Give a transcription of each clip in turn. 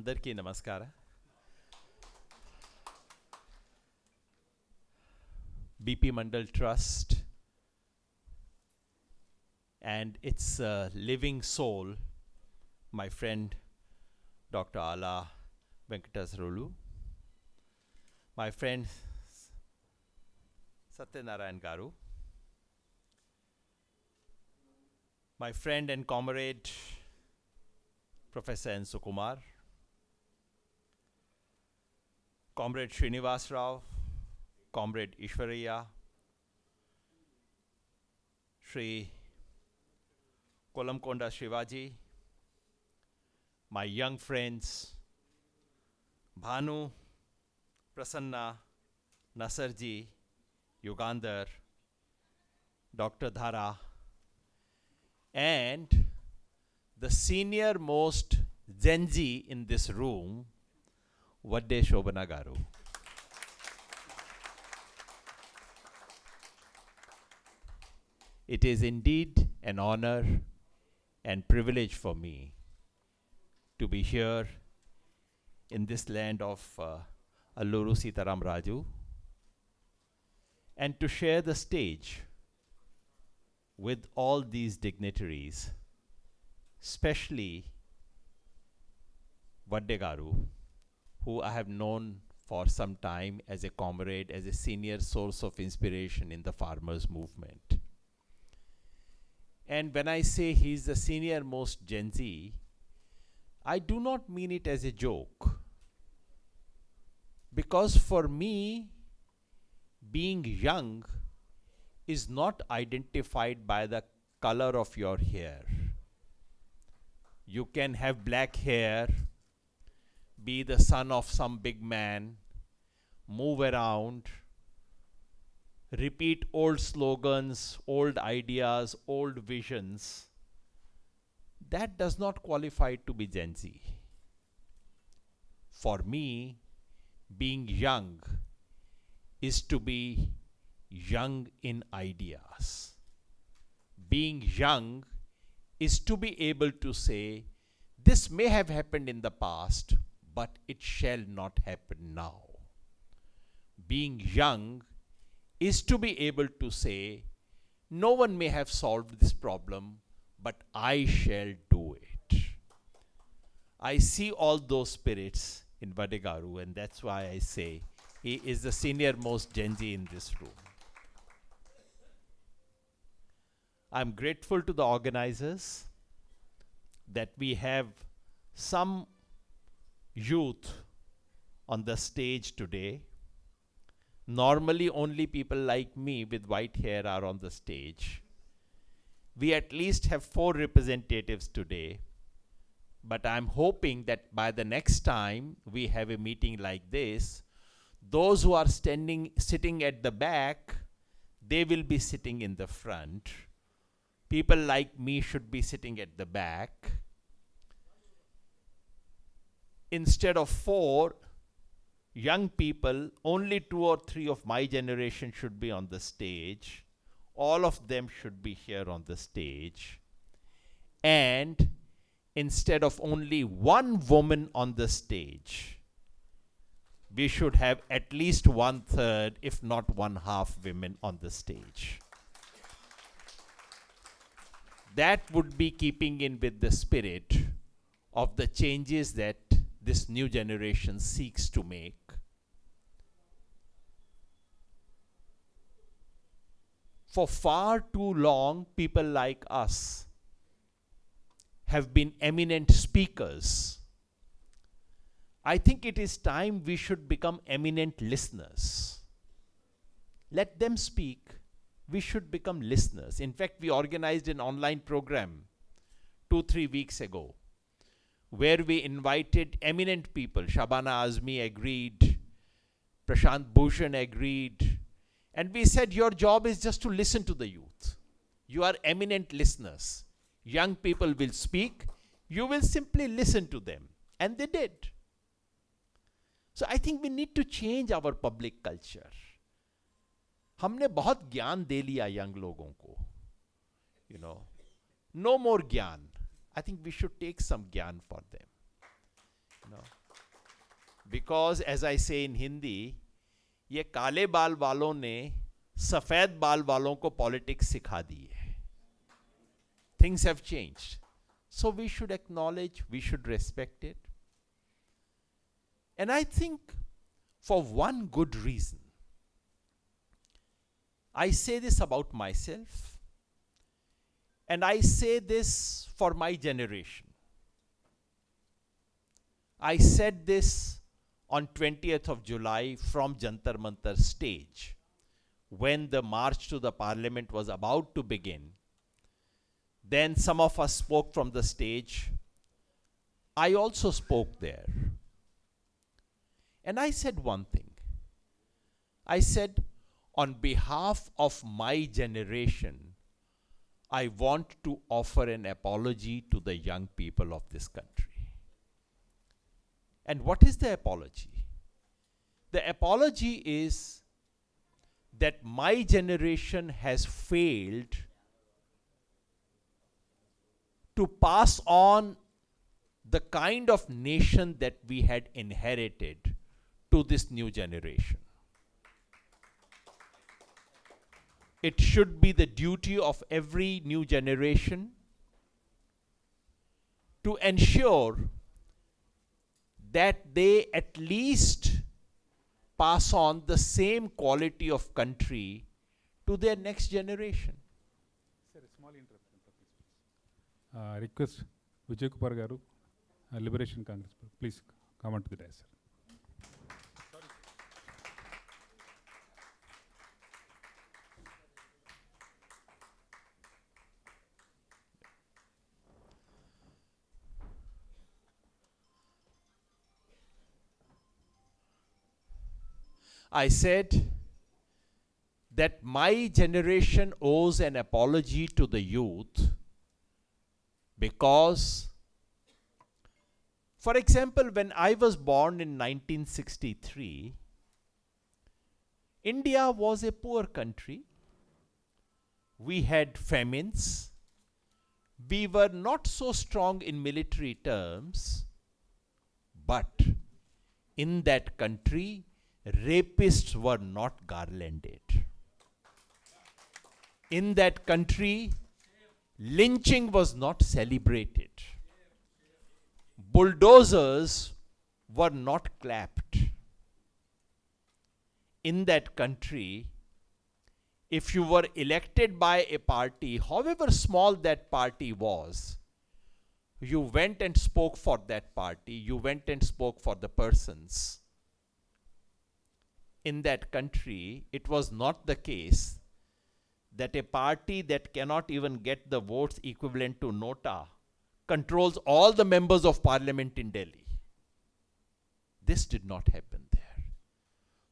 అందరికీ నమస్కారం. BP Mandal Trust and its living soul, my friend Dr. Ala Venkatasarulu, my friend Satyanarayan Garu, my friend and comrade Professor N. Sukumar, Comrade Srinivas Rao, Comrade Ishwaraya, Sri Kolamkonda Shivaji, my young friends Bhanu, Prasanna, Nasarji, Yogendra, Dr. Dhara, and the senior most Gen Z in this room, Vadde Shobana Garu. It is indeed an honor and privilege for me to be here in this land of Alluru Sitaram Raju and to share the stage with all these dignitaries, especially Vadde Garu, who I have known for some time as a comrade, as a senior source of inspiration in the farmers' movement. And when I say he's the senior most Gen Z, I do not mean it as a joke. Because for me, being young is not identified by the color of your hair. You can have black hair, be the son of some big man, move around, repeat old slogans, old ideas, old visions. That does not qualify to be Gen Z. For me, being young is to be young in ideas. Being young is to be able to say, this may have happened in the past, but it shall not happen now. Being young is to be able to say, no one may have solved this problem, but I shall do it. I see all those spirits in Vadde Garu, and that's why I say he is the senior most Gen Z in this room. I'm grateful to the organizers that we have some youth on the stage today. Normally, only people like me with white hair are on the stage. We at least have 4 representatives today. But I'm hoping that by the next time we have a meeting like this, those who are sitting at the back, they will be sitting in the front. People like me should be sitting at the back. Instead of 4 young people, only 2 or 3 of my generation should be on the stage. All of them should be here on the stage. And instead of only 1 woman on the stage, we should have at least 1/3, if not 1/2 women on the stage. That would be keeping in with the spirit of the changes that this new generation seeks to make. For far too long, people like us have been eminent speakers. I think it is time we should become eminent listeners. Let them speak. We should become listeners. In fact, we organized an online program 2-3 weeks ago where we invited eminent people. Shabana Azmi agreed, Prashant Bhushan agreed, and we said your job is just to listen to the youth. You are eminent listeners. Young people will speak, you will simply listen to them. And they did. So I think we need to change our public culture. हमने बहुत ज्ञान दे लिया young लोगों को. You know, no more ज्ञान. I think we should take some gyan for them. No. Because as I say in Hindi, ये काले बाल वालों ने सफेद बाल वालों को पॉलिटिक्स सिखा दी है. Things have changed. So we should acknowledge, we should respect it. And I think for one good reason, I say this about myself, and I say this for my generation. I said this on 20th of July from Jantar Mantar stage when the march to the parliament was about to begin. Then some of us spoke from the stage. I also spoke there. And I said one thing. I said, on behalf of my generation, I want to offer an apology to the young people of this country. And what is the apology? The apology is that my generation has failed to pass on the kind of nation that we had inherited to this new generation. It should be the duty of every new generation to ensure that they at least pass on the same quality of country to their next generation. Sir, a small interruption, please. Request Vijay Kumar Garu, Liberation Congress, please come on to the dais, sir. I said that my generation owes an apology to the youth because, for example, when I was born in 1963, India was a poor country. We had famines. We were not so strong in military terms, but in that country, rapists were not garlanded. In that country, lynching was not celebrated. Bulldozers were not clapped. In that country, if you were elected by a party, however small that party was, you went and spoke for that party, you went and spoke for the persons. In that country, it was not the case that a party that cannot even get the votes equivalent to Nota controls all the members of parliament in Delhi. This did not happen there.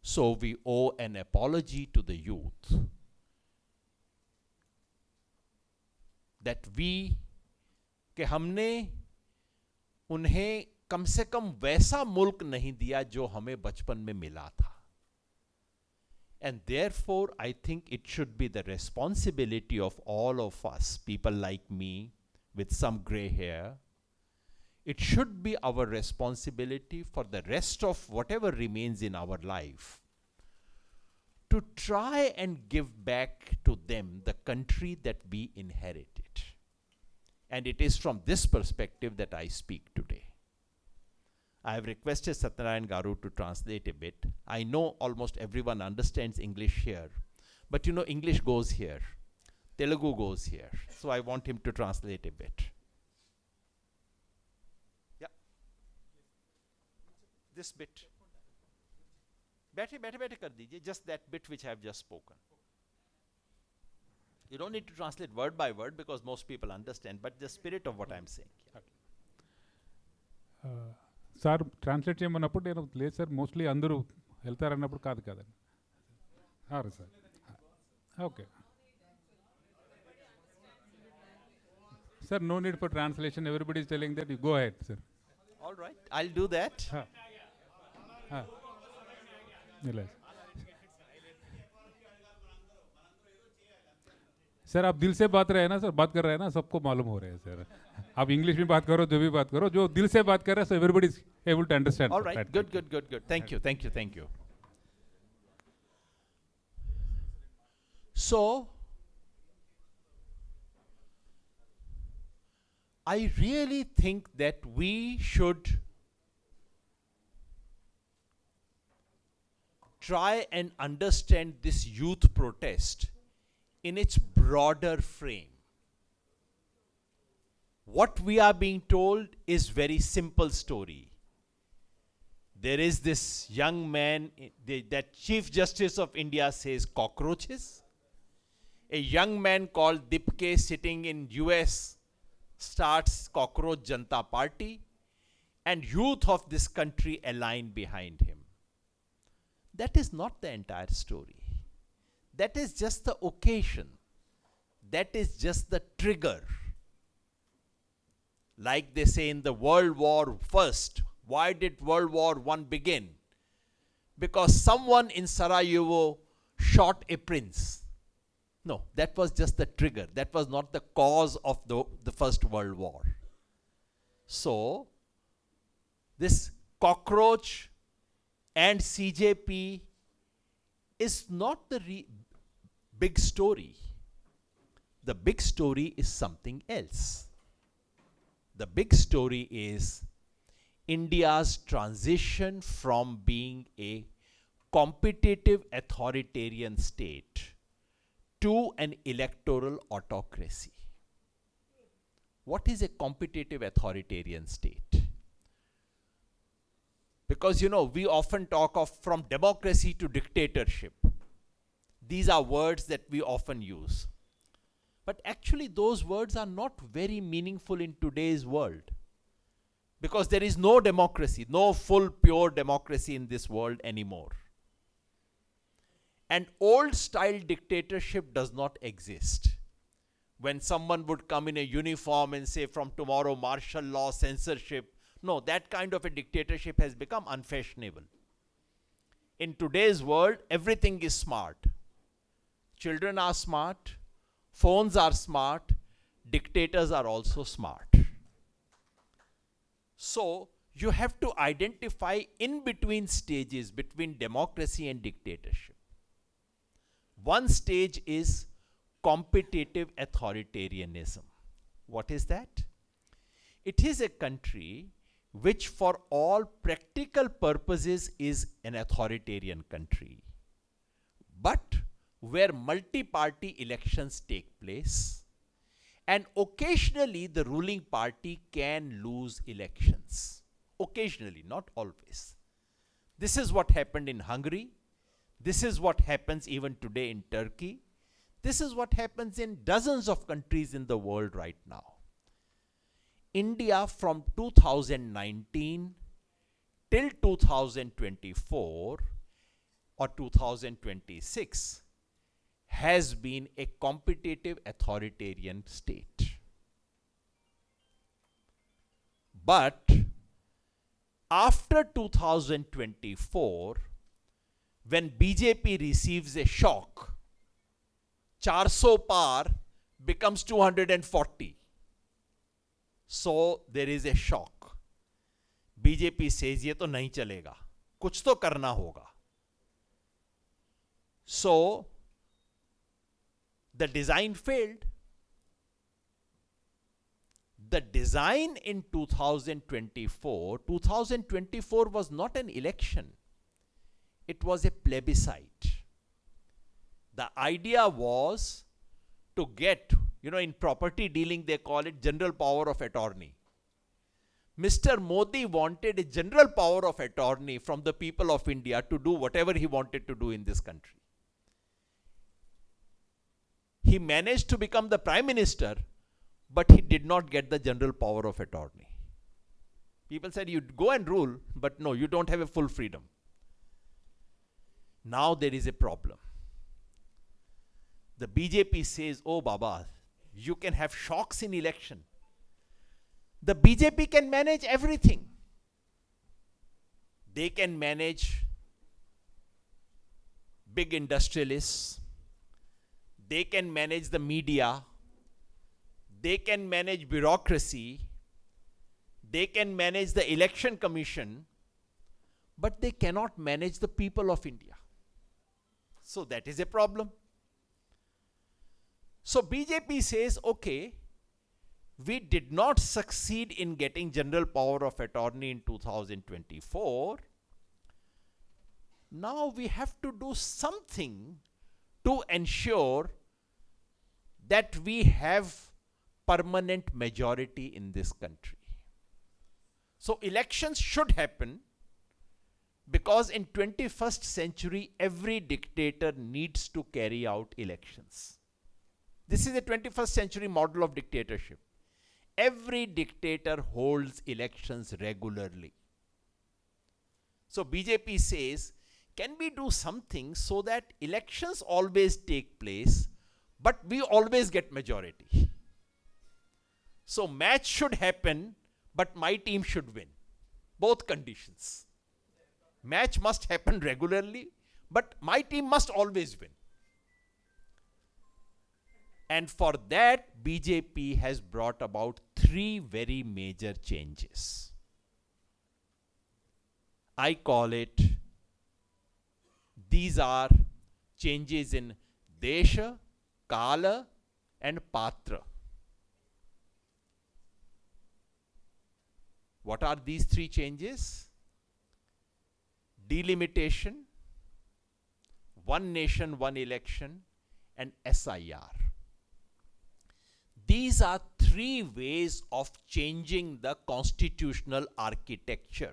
So we owe an apology to the youth that we, कि हमने उन्हें कम से कम वैसा मुल्क नहीं दिया जो हमें बचपन में मिला था. And therefore, I think it should be the responsibility of all of us, people like me with some gray hair. It should be our responsibility for the rest of whatever remains in our life to try and give back to them the country that we inherited. And it is from this perspective that I speak today. I have requested Satyanarayan Garu to translate a bit. I know almost everyone understands English here, but you know English goes here, Telugu goes here, so I want him to translate a bit. Yeah. This bit. बैठे कर दीजिए, just that bit which I have just spoken. You don't need to translate word by word because most people understand, but the spirit of what I am saying. Sir translate చేయమన్నప్పుడు నేను లేదు sir mostly అందరూ వెళ్తారన్నప్పుడు కాదు కదండి. Sir okay sir, no need for translation, everybody is telling that you go ahead sir. All right, I'll do that. Sir आप दिल से बात रहे हैं ना सर, बात कर रहे हैं ना, सबको मालूम हो रहे हैं सर. आप इंग्लिश में बात करो, जो भी बात करो, जो दिल से बात कर रहे हैं, so everybody is able to understand. All sir. right, That- good, that- good, good, good. Thank you, thank you, thank you. So, I really think that we should try and understand this youth protest in its broader frame. What we are being told is very simple story. There is this young man, that Chief Justice of India says cockroaches. A young man called Dipke sitting in US starts Cockroach Janta Party, and youth of this country align behind him. That is not the entire story. That is just the occasion. That is just the trigger. Like they say in the World War First, why did World War I begin? Because someone in Sarajevo shot a prince. No, that was just the trigger. That was not the cause of the First World War. So, this cockroach and CJP is not the big story. The big story is something else. The big story is India's transition from being a competitive authoritarian state to an electoral autocracy. What is a competitive authoritarian state? Because, we often talk of from democracy to dictatorship. These are words that we often use. But actually, those words are not very meaningful in today's world. Because there is no democracy, no full, pure democracy in this world anymore. An old-style dictatorship does not exist. When someone would come in a uniform and say, from tomorrow, martial law, censorship, no, that kind of a dictatorship has become unfashionable. In today's world, everything is smart. Children are smart, phones are smart, dictators are also smart. So, you have to identify in between stages between democracy and dictatorship. One stage is competitive authoritarianism. What is that? It is a country which for all practical purposes is an authoritarian country, but where multi-party elections take place, and occasionally the ruling party can lose elections. Occasionally, not always. This is what happened in Hungary. This is what happens even today in Turkey. This is what happens in dozens of countries in the world right now. India from 2019 till 2024 or 2026 has been a competitive authoritarian state. But after 2024, when BJP receives a shock, 400 par becomes 240. So there is a shock. BJP says ये तो नहीं चलेगा, कुछ तो करना होगा. So the design failed. The design in 2024 was not an election. It was a plebiscite. The idea was to get, in property dealing they call it general power of attorney. Mr. Modi wanted a general power of attorney from the people of India to do whatever he wanted to do in this country. He managed to become the prime minister, but he did not get the general power of attorney. People said, you go and rule, but no, you don't have a full freedom. Now there is a problem. The BJP says, oh Baba, you can have shocks in election. The BJP can manage everything. They can manage big industrialists. they can manage the media, they can manage bureaucracy, they can manage the election commission, but they cannot manage the people of India. So that is a problem. So BJP says, okay, we did not succeed in getting general power of attorney in 2024. Now we have to do something to ensure that we have permanent majority in this country. So elections should happen, because in 21st century, every dictator needs to carry out elections. This is a 21st century model of dictatorship. Every dictator holds elections regularly. So BJP says, can we do something so that elections always take place, but we always get majority? So match should happen, but my team should win. Both conditions. Match must happen regularly, but my team must always win. And for that, BJP has brought about 3 very major changes. I call it, these are changes in Desha, Kala and Patra. What are these 3 changes? Delimitation, one nation, one election, and SIR. These are 3 ways of changing the constitutional architecture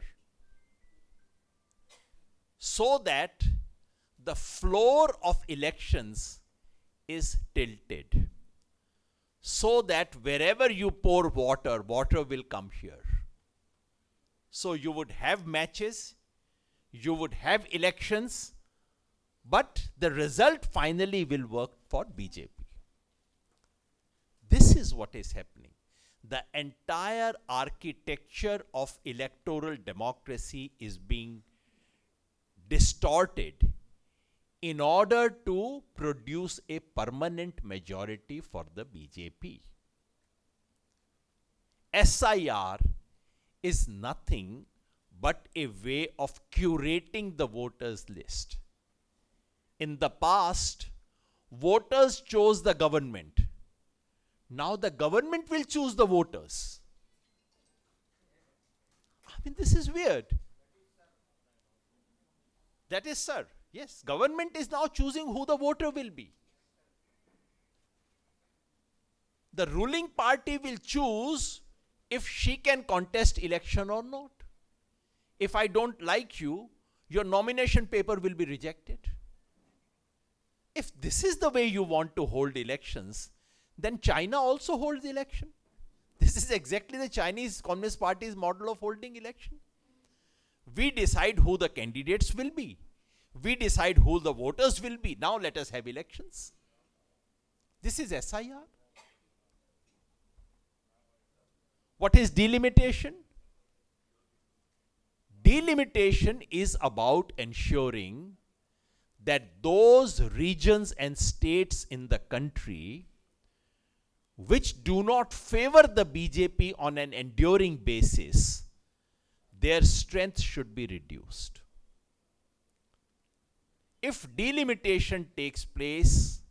so that the floor of elections is tilted, so that wherever you pour water, water will come here. So you would have matches, you would have elections, but the result finally will work for BJP. This is what is happening. The entire architecture of electoral democracy is being distorted in order to produce a permanent majority for the BJP. SIR is nothing but a way of curating the voters list. In the past, voters chose the government. Now the government will choose the voters. I mean, this is weird. That is, sir. Yes, government is now choosing who the voter will be. The ruling party will choose if she can contest election or not. If I don't like you, your nomination paper will be rejected. If this is the way you want to hold elections, then China also holds election. This is exactly the Chinese Communist Party's model of holding election. We decide who the candidates will be. We decide who the voters will be. Now let us have elections. This is SIR. What is delimitation? Delimitation is about ensuring that those regions and states in the country which do not favor the BJP on an enduring basis, their strength should be reduced. If delimitation takes place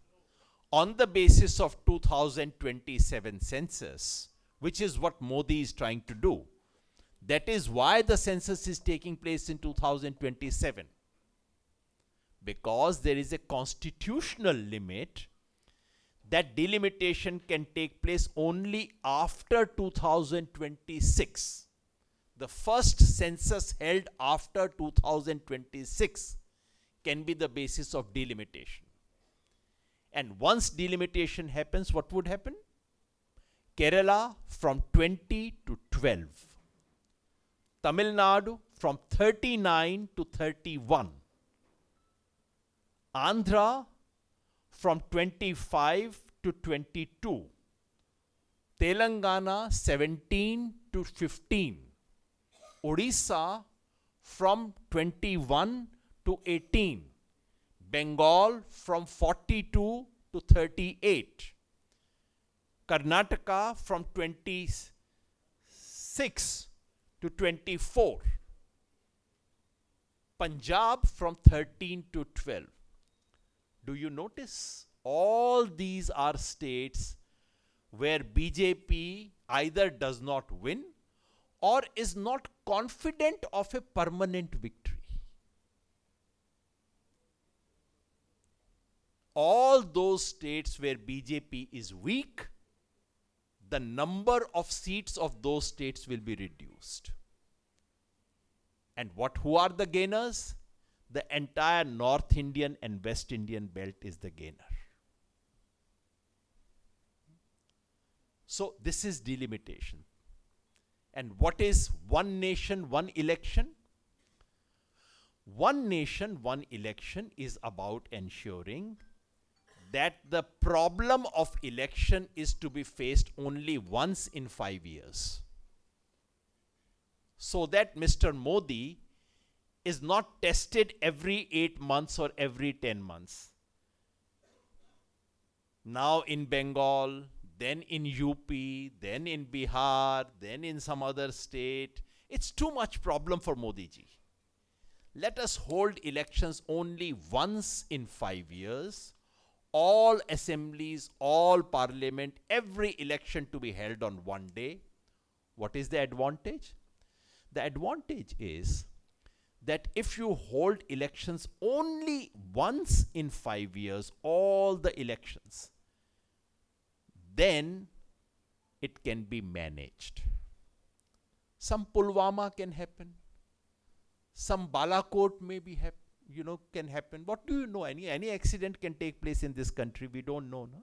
on the basis of 2027 census, which is what Modi is trying to do, that is why the census is taking place in 2027. Because there is a constitutional limit that delimitation can take place only after 2026. The first census held after 2026 can be the basis of delimitation. And once delimitation happens, what would happen? Kerala from 20 to 12. Tamil Nadu from 39 to 31. Andhra from 25 to 22. Telangana 17 to 15. Odisha from 21 to 18. Bengal from 42 to 38. Karnataka from 26 to 24. Punjab from 13 to 12. Do you notice? All these are states where BJP either does not win or is not confident of a permanent victory. All those states where BJP is weak, the number of seats of those states will be reduced. And who are the gainers? The entire North Indian and West Indian belt is the gainer. So this is delimitation. And what is one nation, one election? One nation, one election is about ensuring that the problem of election is to be faced only once in 5 years. So that Mr. Modi is not tested every 8 months or every 10 months. Now in Bengal, then in UP, then in Bihar, then in some other state. It's too much problem for Modi ji. Let us hold elections only once in 5 years. All assemblies, all parliament, every election to be held on one day. What is the advantage? The advantage is that if you hold elections only once in 5 years, all the elections, then it can be managed. Some Pulwama can happen. Some Balakot may be can happen. What do you know? Any accident can take place in this country. We don't know, no?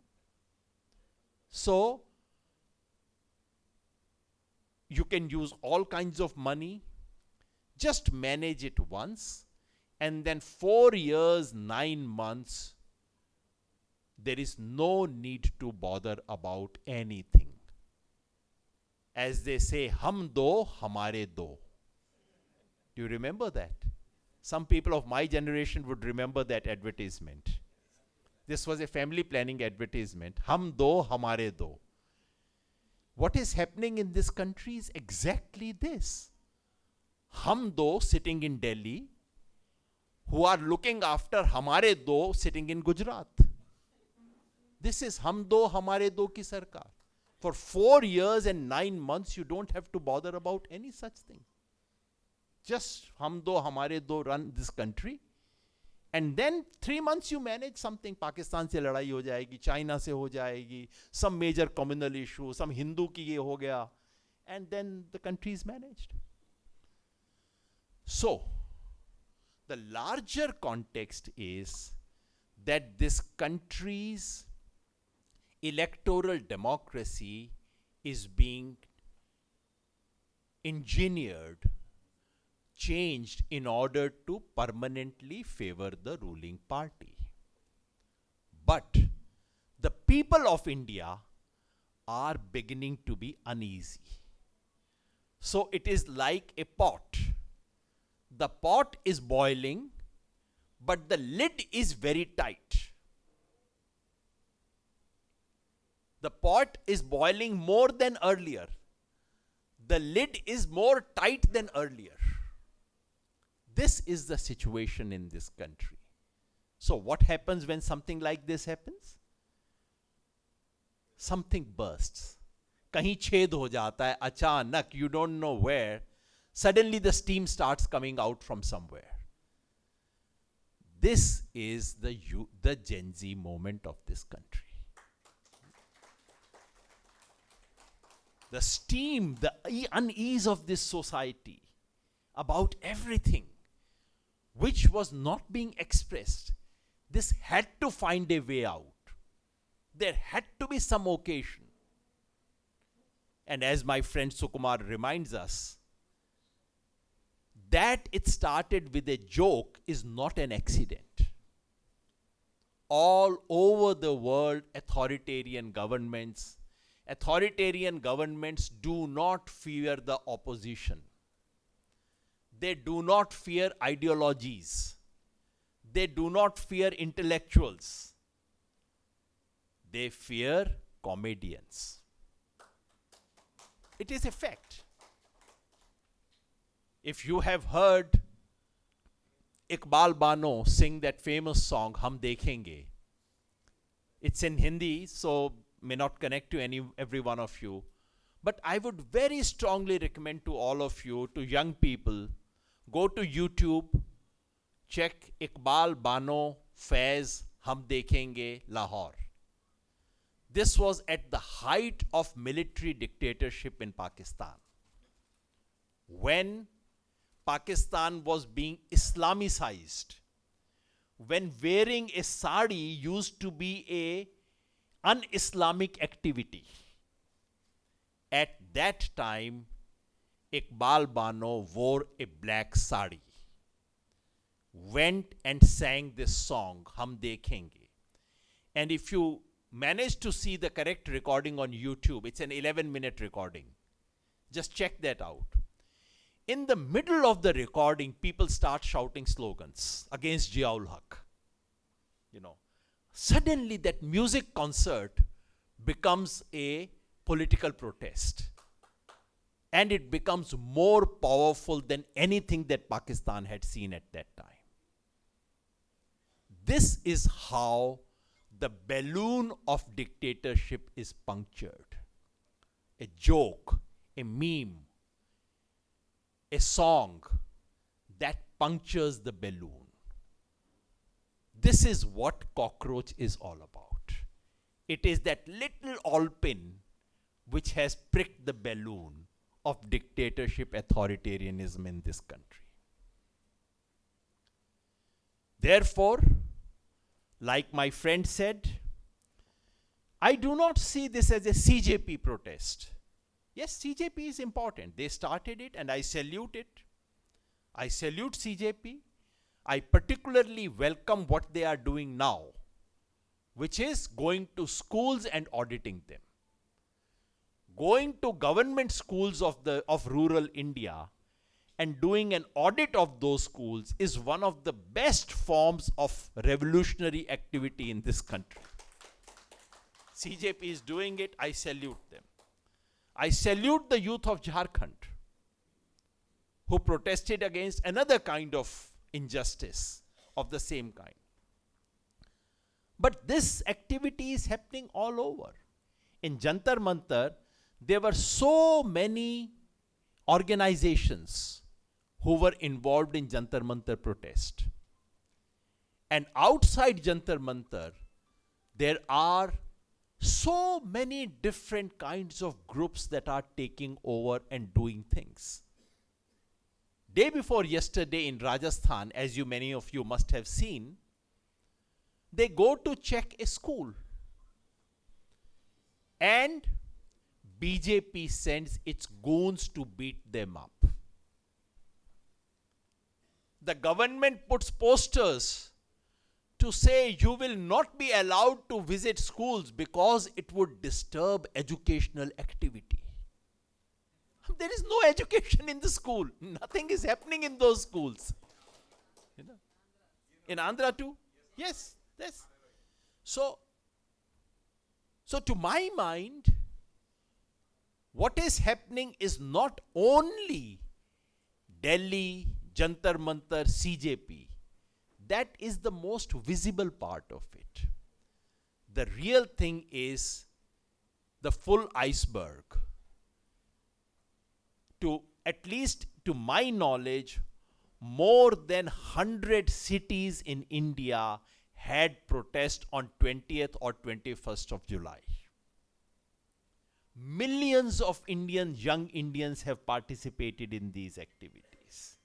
So you can use all kinds of money. Just manage it once, and then 4 years, 9 months, there is no need to bother about anything. As they say, hum do, hamare do. Do you remember that? Some people of my generation would remember that advertisement. This was a family planning advertisement. Hum do, hamare do. What is happening in this country is exactly this. Hum do sitting in Delhi, who are looking after hamare do sitting in Gujarat. This is hum do, hamare do ki sarkar. For 4 years and 9 months, you don't have to bother about any such thing. Just hum do, hamare do run this country. And then 3 months you manage something. Pakistan se ladai ho jayegi, China se ho jayegi, some major communal issue, some Hindu ki ye ho gaya. And then the country is managed. So, the larger context is that this country's electoral democracy is being engineered, changed in order to permanently favor the ruling party. But the people of India are beginning to be uneasy. So it is like a pot. The pot is boiling, but the lid is very tight. The pot is boiling more than earlier. The lid is more tight than earlier. This is the situation in this country. So what happens when something like this happens? Something bursts. Kahin ched ho jata hai, achanak, you don't know where. Suddenly the steam starts coming out from somewhere. This is the Gen Z moment of this country. The steam, the unease of this society about everything which was not being expressed, this had to find a way out. There had to be some occasion. And as my friend Sukumar reminds us, that it started with a joke is not an accident. All over the world, authoritarian governments do not fear the opposition. They do not fear ideologies. They do not fear intellectuals. They fear comedians. It is a fact. If you have heard Iqbal Bano sing that famous song, Hum Dekhenge, it's in Hindi, so may not connect to every one of you. But I would very strongly recommend to all of you, to young people, go to YouTube, check Iqbal Bano Faiz Hum Dekhenge Lahore. This was at the height of military dictatorship in Pakistan, when Pakistan was being Islamicized, when wearing a sari used to be a un-Islamic activity. At that time, Iqbal Bano wore a black sari, went and sang this song, Hum Dekhenge. And if you manage to see the correct recording on YouTube, it's an 11-minute recording. Just check that out. In the middle of the recording, people start shouting slogans against Ziaul Haq. Suddenly that music concert becomes a political protest. And it becomes more powerful than anything that Pakistan had seen at that time. This is how the balloon of dictatorship is punctured. A joke, a meme, a song that punctures the balloon. This is what cockroach is all about. It is that little all-pin which has pricked the balloon of dictatorship authoritarianism in this country. Therefore, like my friend said, I do not see this as a CJP protest. Yes, CJP is important. They started it and I salute it. I salute CJP. I particularly welcome what they are doing now, which is going to schools and auditing them. Going to government schools of rural India and doing an audit of those schools is one of the best forms of revolutionary activity in this country. CJP is doing it. I salute them. I salute the youth of Jharkhand who protested against another kind of injustice of the same kind. But this activity is happening all over. In Jantar Mantar, there were so many organizations who were involved in Jantar Mantar protest. And outside Jantar Mantar, there are so many different kinds of groups that are taking over and doing things. Day before yesterday in Rajasthan, as many of you must have seen, they go to check a school. And BJP sends its goons to beat them up. The government puts posters to say you will not be allowed to visit schools because it would disturb educational activity. There is no education in the school. Nothing is happening in those schools. In Andhra too? Yes. So to my mind, what is happening is not only Delhi, Jantar Mantar, CJP. That is the most visible part of it. The real thing is the full iceberg. At least to my knowledge, more than 100 cities in India had protest on 20th or 21st of July. Millions of young Indians have participated in these activities.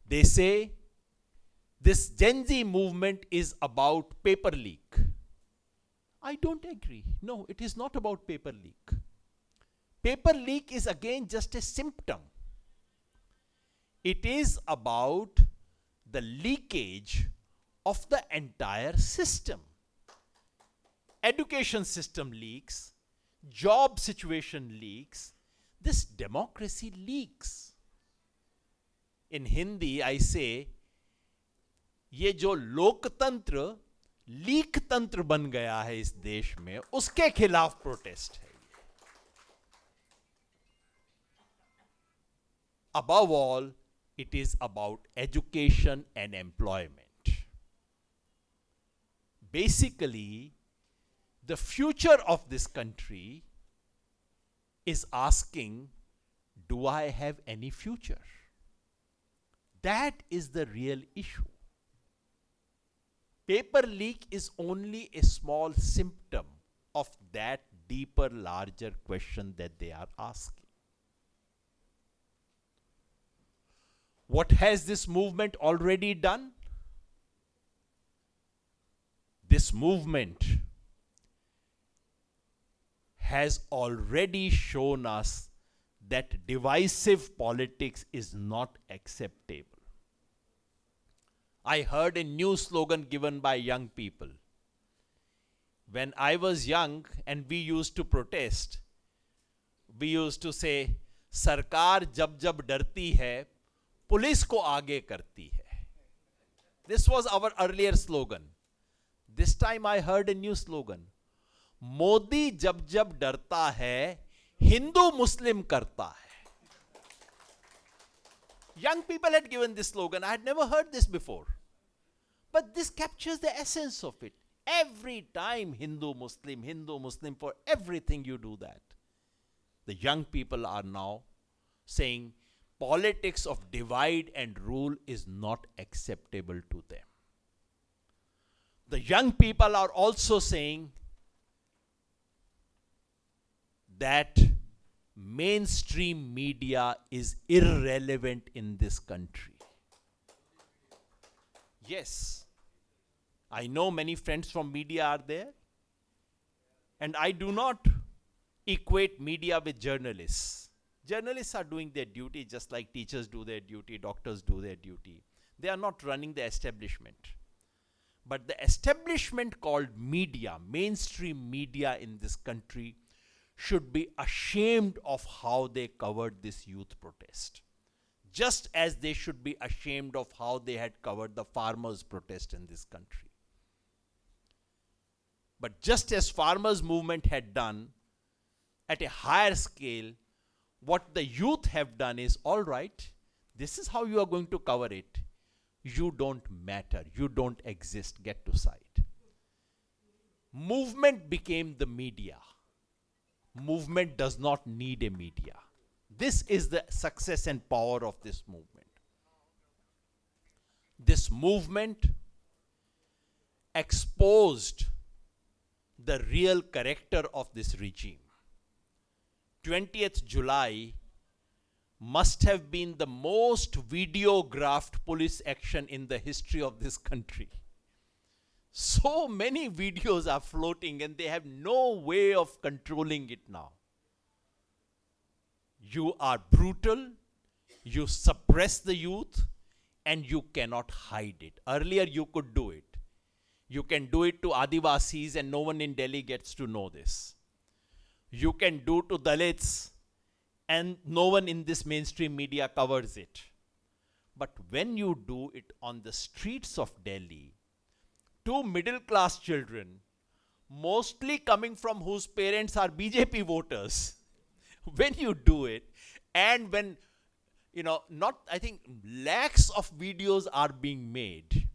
They say this Gen Z movement is about paper leak. I don't agree. No, it is not about paper leak. Paper leak is again just a symptom. It is about the leakage of the entire system. Education system leaks, job situation leaks, this democracy leaks. In Hindi, I say, ये जो लोकतंत्र leak तंत्र बन गया है इस देश में, उसके खिलाफ प्रोटेस्ट है. Above all, it is about education and employment. Basically, the future of this country is asking, do I have any future? That is the real issue. Paper leak is only a small symptom of that deeper, larger question that they are asking. What has this movement already done? This movement has already shown us that divisive politics is not acceptable. I heard a new slogan given by young people. When I was young and we used to protest, we used to say, सरकार जब जब डरती है, police को आगे करती है. This was our earlier slogan. This time I heard a new slogan. Modi जब जब डरता है, हिंदू मुस्लिम करता है. Young people had given this slogan. I had never heard this before. But this captures the essence of it. Every time Hindu Muslim, for everything you do that. The young people are now saying politics of divide and rule is not acceptable to them. The young people are also saying that mainstream media is irrelevant in this country. Yes, I know many friends from media are there, and I do not equate media with journalists. Journalists are doing their duty just like teachers do their duty, doctors do their duty. They are not running the establishment. But the establishment called media, mainstream media in this country, should be ashamed of how they covered this youth protest. Just as they should be ashamed of how they had covered the farmers' protest in this country. But just as farmers' movement had done, at a higher scale, what the youth have done is, all right, this is how you are going to cover it. You don't matter. You don't exist. Get to side. Movement became the media. Movement does not need a media. This is the success and power of this movement. This movement exposed the real character of this regime. 20th July must have been the most videographed police action in the history of this country. So many videos are floating and they have no way of controlling it now. You are brutal, you suppress the youth, and you cannot hide it. Earlier you could do it. You can do it to Adivasis and no one in Delhi gets to know this. You can do to Dalits and no one in this mainstream media covers it. But when you do it on the streets of Delhi, to middle class children, mostly coming from whose parents are BJP voters, when you do it, and when, I think lakhs of videos are being made,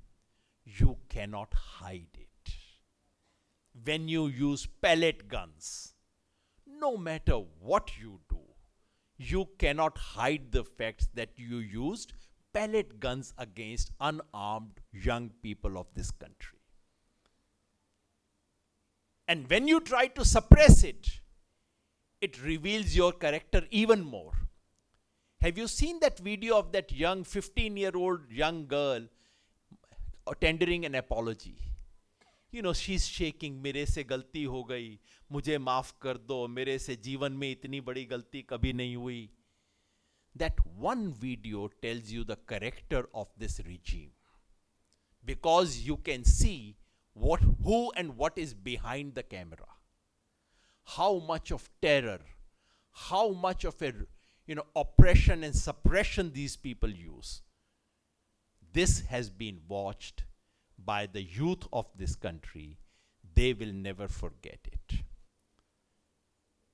you cannot hide it. When you use pellet guns, no matter what you do, you cannot hide the fact that you used pellet guns against unarmed young people of this country. And when you try to suppress it, it reveals your character even more. Have you seen that video of that young 15-year-old young girl tendering an apology? She's shaking, मेरे से गलती हो गई, मुझे माफ कर दो, मेरे से जीवन में इतनी बड़ी गलती कभी नहीं हुई. That one video tells you the character of this regime. Because you can see who and what is behind the camera. How much of terror, how much of a oppression and suppression these people use. this has been watched by the youth of this country, they will never forget it.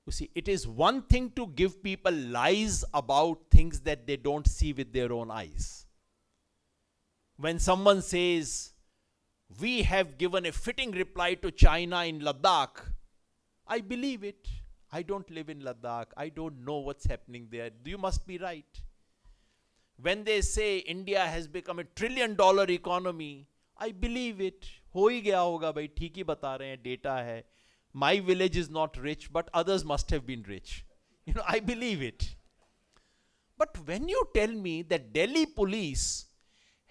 You see, it is one thing to give people lies about things that they don't see with their own eyes. When someone says, we have given a fitting reply to China in Ladakh, I believe it. I don't live in Ladakh. I don't know what's happening there. You must be right. When they say India has become a $1 trillion economy, I believe it. हो ही गया होगा भाई, ठीक ही बता रहे हैं, data है. My village is not rich, but others must have been rich. You know, I believe it. But when you tell me that Delhi police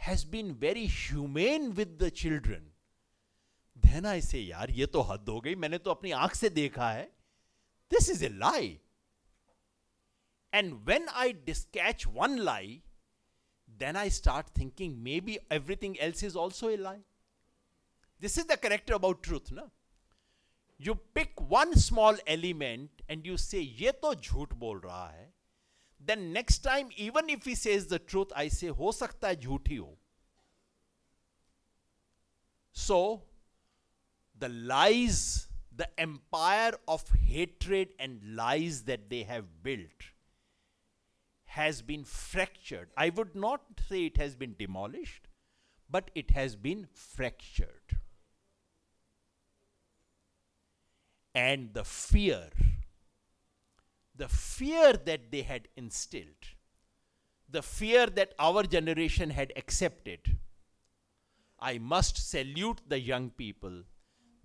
has been very humane with the children, then I say, यार ये तो हद हो गई, मैंने तो अपनी आंख से देखा है. This is a lie. And when I catch one lie, then I start thinking maybe everything else is also a lie. This is the character about truth, no? You pick one small element and you say, ये तो झूठ बोल रहा है. Then next time, even if he says the truth, I say, हो सकता है झूठ ही हो. So, the lies, the empire of hatred and lies that they have built has been fractured. I would not say it has been demolished, but it has been fractured. And the fear that they had instilled, the fear that our generation had accepted, I must salute the young people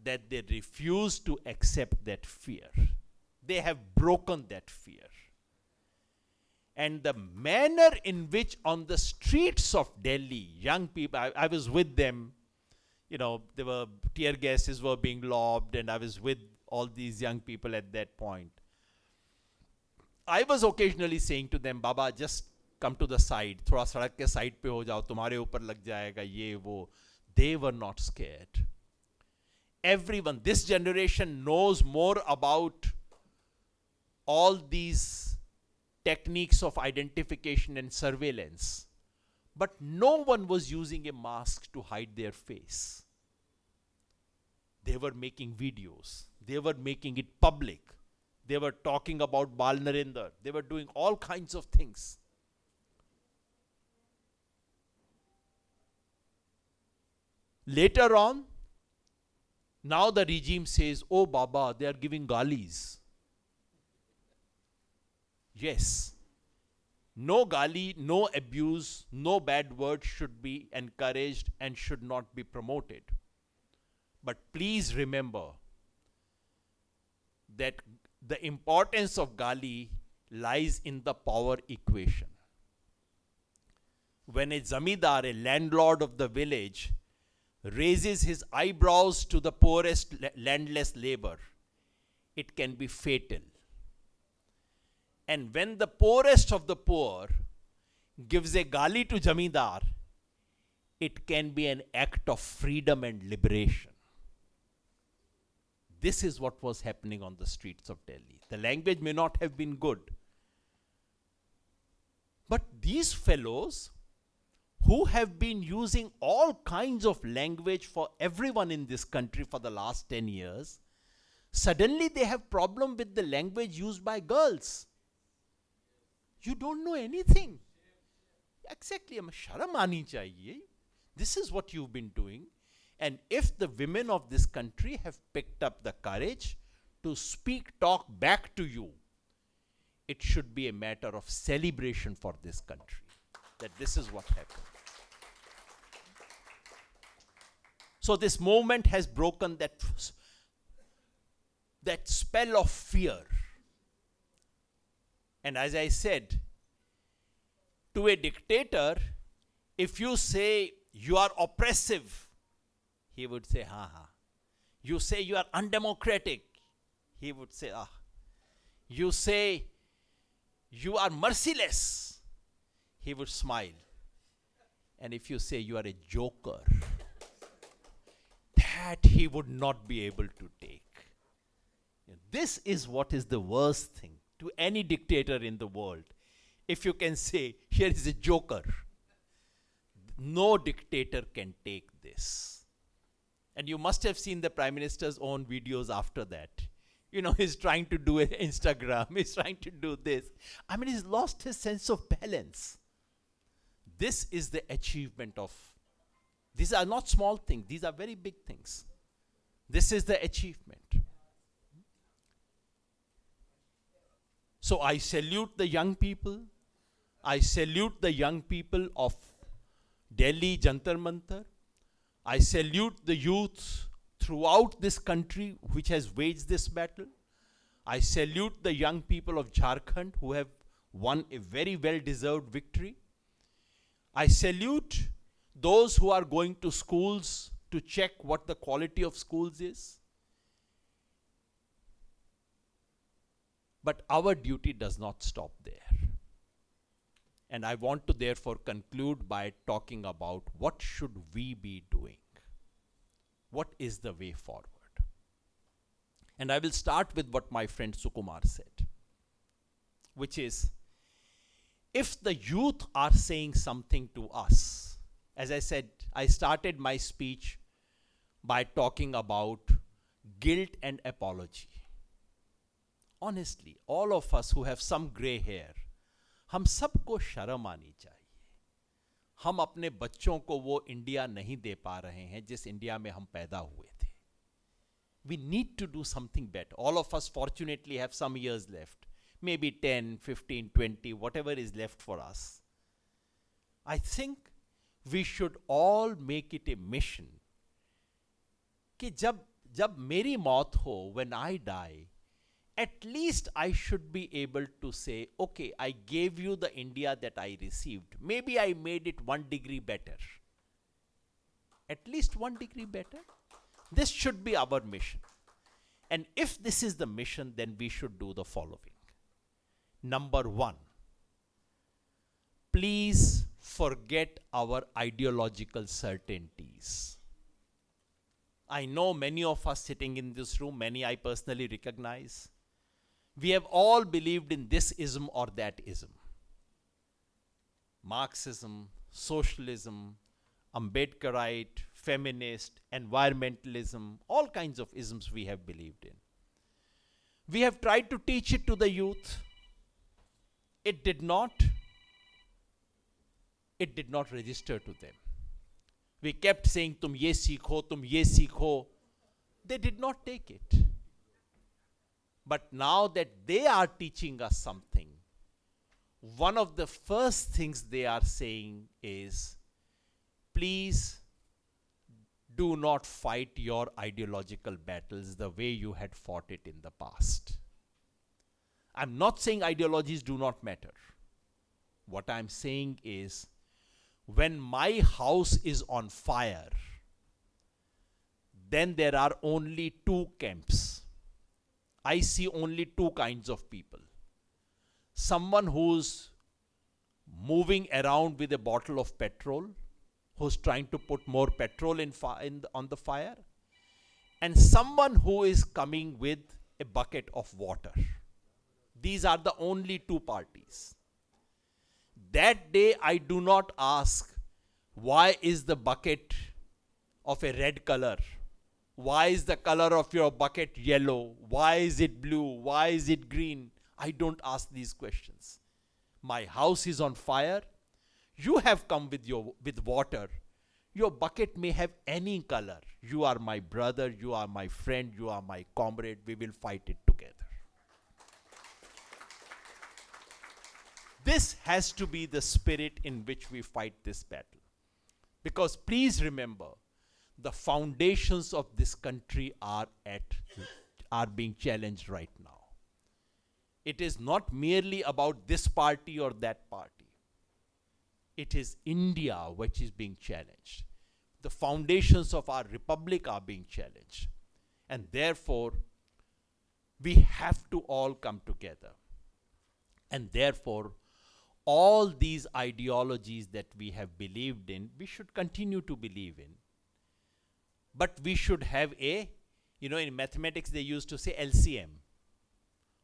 that they refuse to accept that fear. They have broken that fear. And the manner in which on the streets of Delhi, young people, I was with them, you know, there were tear gases were being lobbed, and I was with all these young people at that point. I was occasionally saying to them, Baba, just come to the side, थोड़ा सड़क के side पे हो जाओ, तुम्हारे ऊपर लग जाएगा ये वो. They were not scared. Everyone, this generation knows more about all these techniques of identification and surveillance. But no one was using a mask to hide their face. They were making videos. They were making it public. They were talking about Bal Narendra. They were doing all kinds of things. Later on, now the regime says, oh Baba, they are giving galis. Yes. No gali, no abuse, no bad words should be encouraged and should not be promoted. But please remember that the importance of gali lies in the power equation. When a zamidar, a landlord of the village, raises his eyebrows to the poorest landless labor, it can be fatal. And when the poorest of the poor gives a gali to zamindar, it can be an act of freedom and liberation. This is what was happening on the streets of Delhi. The language may not have been good, but these fellows who have been using all kinds of language for everyone in this country for the last 10 years, suddenly they have problem with the language used by girls. You don't know anything. Exactly. Sharam aani chahiye. This is what you've been doing. And if the women of this country have picked up the courage to talk back to you, it should be a matter of celebration for this country, that this is what happened. So this movement has broken that spell of fear. And as I said, to a dictator, if you say you are oppressive, he would say, ha ha. You say you are undemocratic, he would say, ah. You say you are merciless, he would smile. And if you say you are a joker, that he would not be able to take. This is what is the worst thing to any dictator in the world. If you can say, here is a joker, No dictator can take this. And you must have seen the Prime Minister's own videos after that. You know, he's trying to do Instagram, he's trying to do this. I mean, he's lost his sense of balance. This is the achievement of, these are not small things, these are very big things. This is the achievement. So I salute the young people. I salute the young people of Delhi Jantar Mantar. I salute the youth throughout this country which has waged this battle. I salute the young people of Jharkhand who have won a very well-deserved victory. I salute those who are going to schools to check what the quality of schools is. But our duty does not stop there. And I want to therefore conclude by talking about what should we be doing? What is the way forward? And I will start with what my friend Sukumar said, which is, if the youth are saying something to us, as I said, I started my speech by talking about guilt and apology. Honestly, all of us who have some gray hair, हम सबको शर्म आनी चाहिए. हम अपने बच्चों को वो इंडिया नहीं दे पा रहे हैं जिस इंडिया में हम पैदा हुए थे. We need to do something better. All of us fortunately have some years left. Maybe 10, 15, 20, whatever is left for us. I think we should all make it a mission कि जब मेरी मौत हो, when I die, at least I should be able to say, okay, I gave you the India that I received. Maybe I made it 1 degree better. At least 1 degree better. This should be our mission. And if this is the mission, then we should do the following. Number 1, please forget our ideological certainties. I know many of us sitting in this room, many I personally recognize, we have all believed in this ism or that ism. Marxism, socialism, Ambedkarite, feminist, environmentalism, all kinds of isms we have believed in. We have tried to teach it to the youth. It did not register to them. We kept saying, tum ye seekho, tum ye seekho. They did not take it. But now that they are teaching us something, one of the first things they are saying is, please do not fight your ideological battles the way you had fought it in the past. I'm not saying ideologies do not matter. What I'm saying is, when my house is on fire, then there are only 2 camps. I see only 2 kinds of people. Someone who's moving around with a bottle of petrol, who's trying to put more petrol on the fire, and someone who is coming with a bucket of water. These are the only 2 parties. That day I do not ask, why is the bucket of a red color? Why is the color of your bucket yellow? Why is it blue? Why is it green? I don't ask these questions. My house is on fire. You have come with water. Your bucket may have any color. You are my brother, you are my friend, you are my comrade. We will fight it together. This has to be the spirit in which we fight this battle. Because please remember, the foundations of this country are being challenged right now. It is not merely about this party or that party. It is India which is being challenged. The foundations of our republic are being challenged. And therefore, we have to all come together. And therefore, all these ideologies that we have believed in, we should continue to believe in. But we should have in mathematics they used to say LCM.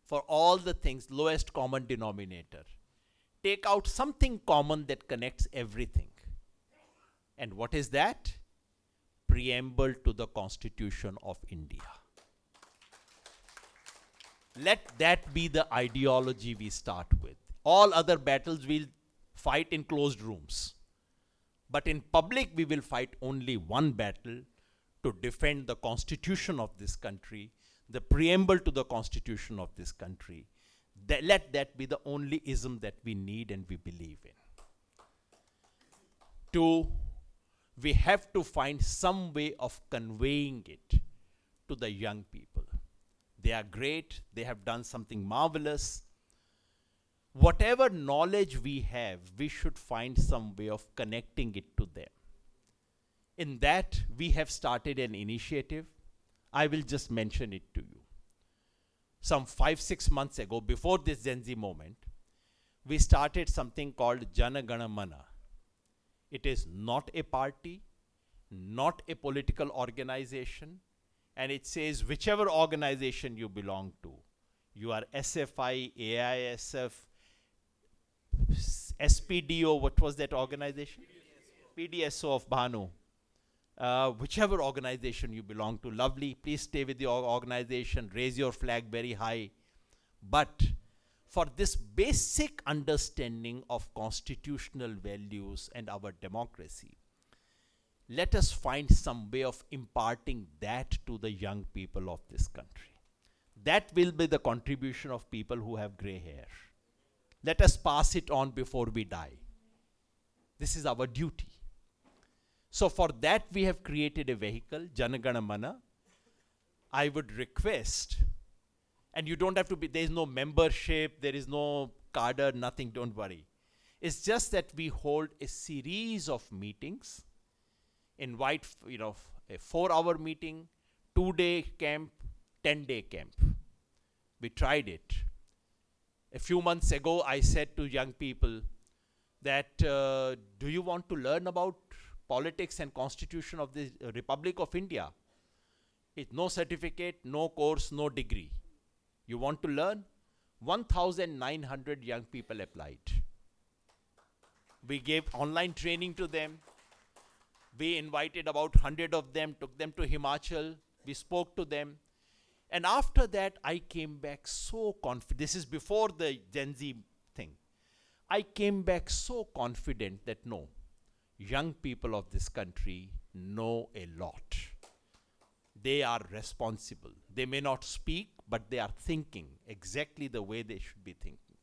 For all the things, lowest common denominator. Take out something common that connects everything. And what is that? Preamble to the Constitution of India. Let that be the ideology we start with. All other battles we'll fight in closed rooms. But in public, we will fight only one battle to defend the Constitution of this country, the preamble to the Constitution of this country. Let that be the only ism that we need and we believe in. Two, we have to find some way of conveying it to the young people. They are great. They have done something marvelous. Whatever knowledge we have, we should find some way of connecting it to them. In that, we have started an initiative. I will just mention it to you. Some 5-6 months ago, before this Gen Z moment, we started something called Jana Gana Mana. It is not a party, not a political organization, and it says whichever organization you belong to, you are SFI, AISF, SPDO, what was that organization? PDSO of Bhanu. Whichever organization you belong to, lovely, please stay with your organization, raise your flag very high. But for this basic understanding of constitutional values and our democracy, let us find some way of imparting that to the young people of this country. That will be the contribution of people who have gray hair. Let us pass it on before we die. This is our duty. So for that, we have created a vehicle, Jana Gana Mana. I would request, and you don't have to be, there is no membership, there is no cadre, nothing, don't worry. It's just that we hold a series of meetings, invite, a 4-hour meeting, 2-day camp, 10-day camp. We tried it. A few months ago, I said to young people that, do you want to learn about politics and constitution of the Republic of India? It's no certificate, no course, no degree. You want to learn? 1,900 young people applied. We gave online training to them. We invited about 100 of them, took them to Himachal. We spoke to them. And after that, I came back so confident. This is before the Gen Z thing. I came back so confident that no, young people of this country know a lot. They are responsible. They may not speak, but they are thinking exactly the way they should be thinking.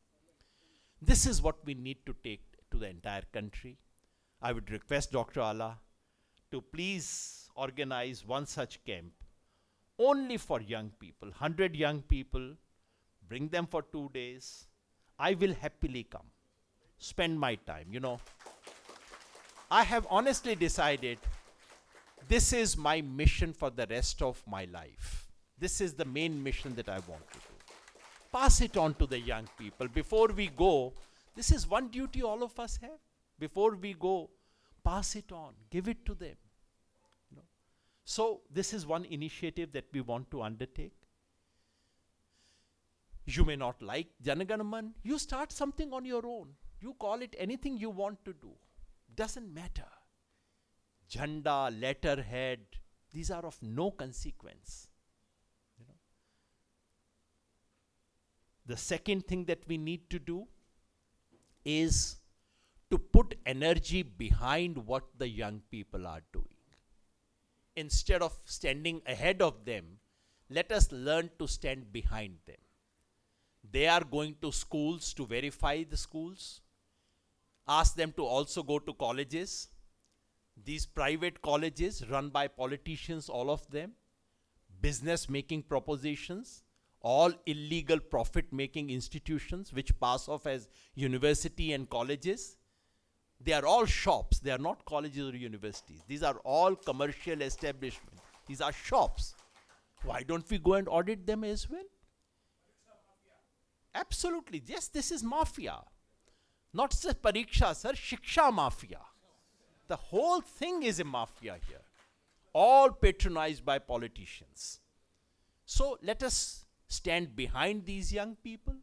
This is what we need to take to the entire country. I would request Dr. Allah to please organize one such camp only for young people, 100 young people, bring them for 2 days. I will happily come, spend my time, I have honestly decided this is my mission for the rest of my life. This is the main mission that I want to do. Pass it on to the young people. Before we go, this is one duty all of us have. Before we go, pass it on, give it to them. So this is one initiative that we want to undertake. You may not like Jana Gana Mana. You start something on your own. You call it anything you want to do. Doesn't matter. Jhanda, letterhead, these are of no consequence. The second thing that we need to do is to put energy behind what the young people are doing. Instead of standing ahead of them, let us learn to stand behind them. They are going to schools to verify the schools. Ask them to also go to colleges. These private colleges run by politicians, all of them, business making propositions, all illegal profit making institutions which pass off as university and colleges. They are all shops. They are not colleges or universities. These are all commercial establishments. These are shops. Why don't we go and audit them as well? Absolutely. Yes, this is mafia. Not just pariksha, sir. Shiksha mafia. The whole thing is a mafia here. All patronized by politicians. So let us stand behind these young people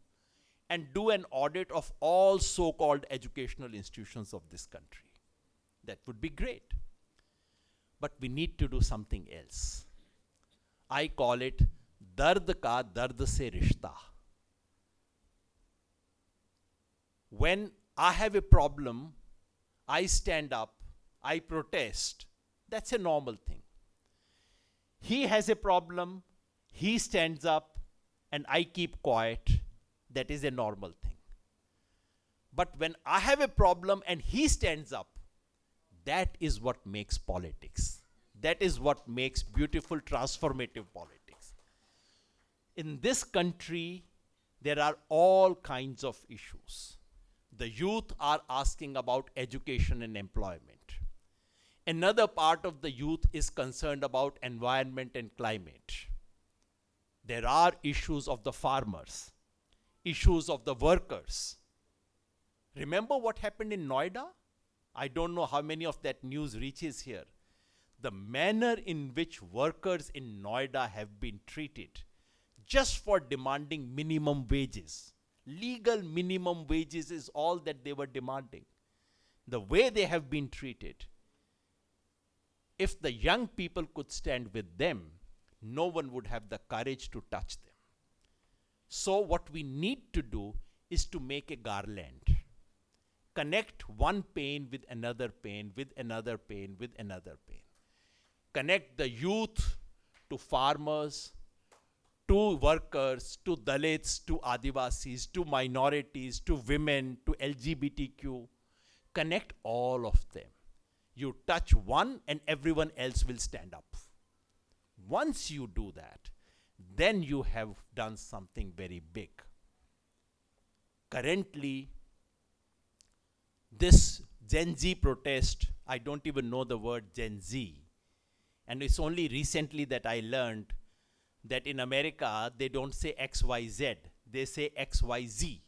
and do an audit of all so-called educational institutions of this country. That would be great. But we need to do something else. I call it dard ka dard se rishta. When I have a problem, I stand up, I protest. That's a normal thing. He has a problem, he stands up, and I keep quiet. That is a normal thing. But when I have a problem and he stands up, that is what makes politics. That is what makes beautiful, transformative politics. In this country, there are all kinds of issues. The youth are asking about education and employment. Another part of the youth is concerned about environment and climate. There are issues of the farmers, issues of the workers. Remember what happened in Noida? I don't know how many of that news reaches here. The manner in which workers in Noida have been treated just for demanding minimum wages. Legal minimum wages is all that they were demanding. The way they have been treated. If the young people could stand with them, no one would have the courage to touch them. So what we need to do is to make a garland. Connect one pain with another pain, with another pain, with another pain. Connect the youth to farmers, to workers, to Dalits, to Adivasis, to minorities, to women, to LGBTQ. Connect all of them. You touch one and everyone else will stand up. Once you do that, then you have done something very big. Currently, this Gen Z protest, I don't even know the word Gen Z. And it's only recently that I learned that in America, they don't say XYZ, they say XYZ.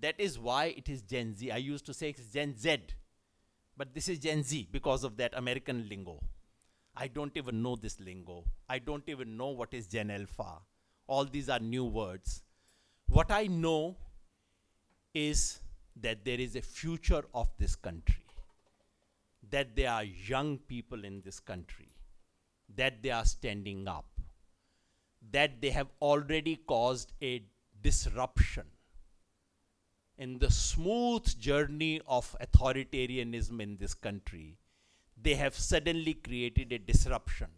That is why it is Gen Z. I used to say it's Gen Z, but this is Gen Z because of that American lingo. I don't even know this lingo. I don't even know what is Gen Alpha. All these are new words. What I know is that there is a future of this country, that there are young people in this country, that they are standing up, that they have already caused a disruption in the smooth journey of authoritarianism in this country. They have suddenly created a disruption.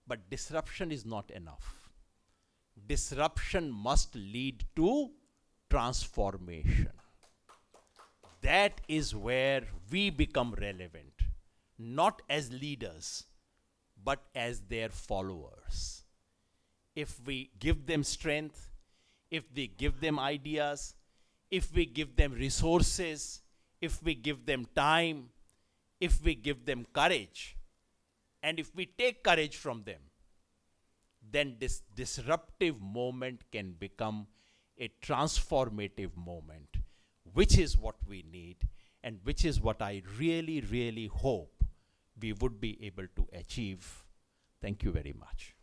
But disruption is not enough. Disruption must lead to transformation. That is where we become relevant, not as leaders, but as their followers. If we give them strength, if we give them ideas, if we give them resources, if we give them time, if we give them courage, and if we take courage from them, then this disruptive moment can become a transformative moment, which is what we need, and which is what I really, really hope we would be able to achieve. Thank you very much.